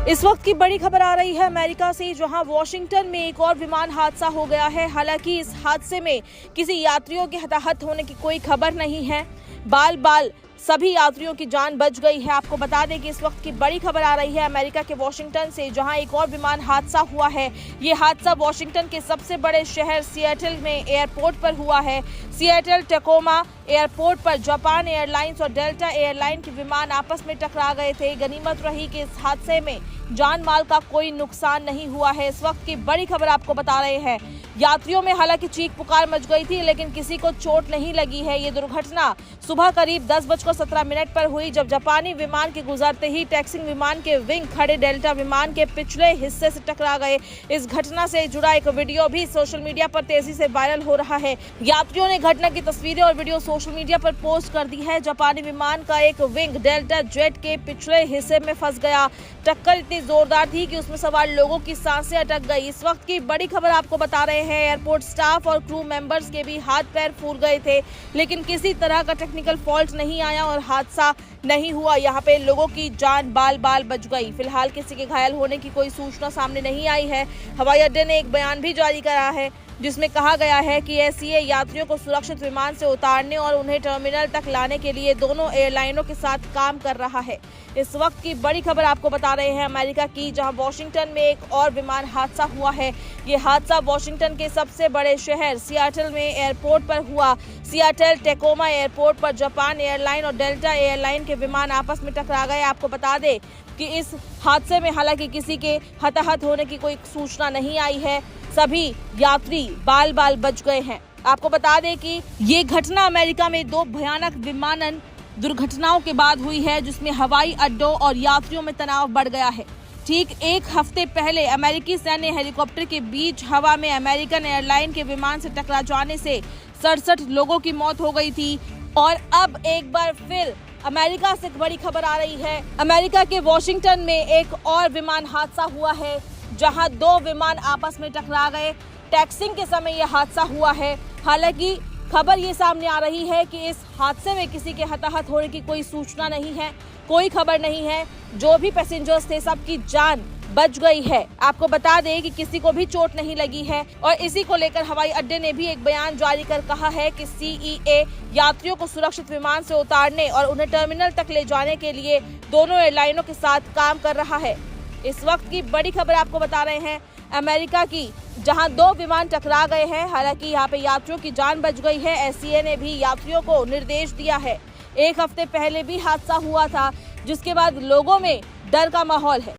इस वक्त की बड़ी खबर आ रही है अमेरिका से, जहां वॉशिंगटन में एक और विमान हादसा हो गया है। हालांकि इस हादसे में किसी यात्रियों के हताहत होने की कोई खबर नहीं है। बाल सभी यात्रियों की जान बच गई है। आपको बता दें कि इस वक्त की बड़ी खबर आ रही है अमेरिका के वॉशिंगटन से, जहां एक और विमान हादसा हुआ है। ये हादसा वॉशिंगटन के सबसे बड़े शहर सिएटल में एयरपोर्ट पर हुआ है। सिएटल टैकोमा एयरपोर्ट पर जापान एयरलाइंस और डेल्टा एयरलाइन के विमान आपस में टकरा गए थे। गनीमत रही कि इस हादसे में जान माल का कोई नुकसान नहीं हुआ है। इस वक्त की बड़ी खबर आपको बता रहे हैं। यात्रियों में हालांकि चीख पुकार मच गई थी, लेकिन किसी को चोट नहीं लगी है। ये दुर्घटना सुबह करीब 10:17 पर हुई, जब जापानी विमान के गुजरते ही टैक्सिंग विमान के विंग खड़े डेल्टा विमान के पिछले हिस्से से टकरा गए। इस घटना से जुड़ा एक वीडियो भी सोशल मीडिया पर तेजी से वायरल हो रहा है। यात्रियों ने घटना की तस्वीरें और वीडियो सोशल मीडिया पर पोस्ट कर दी है। जापानी विमान का एक विंग डेल्टा जेट के पिछले हिस्से में फंस गया। टक्कर इतनी जोरदार थी कि उसमें सवार लोगों की सांसें अटक गई। इस वक्त की बड़ी खबर आपको बता रहे हैं। एयरपोर्ट स्टाफ और क्रू मेंबर्स के भी हाथ पैर फूल गए थे, लेकिन किसी तरह का टेक्निकल फॉल्ट नहीं आया और हादसा नहीं हुआ। यहाँ पे लोगों की जान बाल बच गई। फिलहाल किसी के घायल होने की कोई सूचना सामने नहीं आई है। हवाई अड्डे ने एक बयान भी जारी करा है, जिसमें कहा गया है कि एसीए यात्रियों को सुरक्षित विमान से उतारने और उन्हें टर्मिनल तक लाने के लिए दोनों एयरलाइनों के साथ काम कर रहा है। इस वक्त की बड़ी खबर आपको बता रहे हैं अमेरिका की, जहां वॉशिंगटन में एक और विमान हादसा हुआ है। ये हादसा वॉशिंगटन के सबसे बड़े शहर सिएटल में एयरपोर्ट पर हुआ। सिएटल टैकोमा एयरपोर्ट पर जापान एयरलाइन और डेल्टा एयरलाइन के विमान आपस में टकरा गए। आपको बता दें कि इस हादसे में हालांकि किसी के हताहत होने की कोई सूचना नहीं आई है। सभी यात्री बाल बच गए हैं। आपको बता दें कि ये घटना अमेरिका में 2 भयानक विमानन दुर्घटनाओं के बाद हुई है, जिसमें हवाई अड्डों और यात्रियों में तनाव बढ़ गया है। ठीक एक हफ्ते पहले अमेरिकी सैन्य हेलीकॉप्टर के बीच हवा में अमेरिकन एयरलाइन के विमान से टकरा जाने से 67 लोगों की मौत हो गई थी। और अब एक बार फिर अमेरिका से बड़ी खबर आ रही है। अमेरिका के वॉशिंगटन में एक और विमान हादसा हुआ है, जहां 2 विमान आपस में टकरा गए। टैक्सिंग के समय यह हादसा हुआ है। हालांकि खबर ये सामने आ रही है कि इस हादसे में किसी के हताहत होने की कोई सूचना नहीं है, कोई खबर नहीं है। जो भी पैसेंजर्स थे, सबकी जान बच गई है। आपको बता दें कि किसी को भी चोट नहीं लगी है। और इसी को लेकर हवाई अड्डे ने भी एक बयान जारी कर कहा है कि सीईए यात्रियों को सुरक्षित विमान से उतारने और उन्हें टर्मिनल तक ले जाने के लिए दोनों एयरलाइनों के साथ काम कर रहा है। इस वक्त की बड़ी खबर आपको बता रहे हैं अमेरिका की, जहां 2 विमान टकरा गए हैं। हालांकि यहाँ पे यात्रियों की जान बच गई है। एसीए ने भी यात्रियों को निर्देश दिया है। एक हफ्ते पहले भी हादसा हुआ था, जिसके बाद लोगों में डर का माहौल है।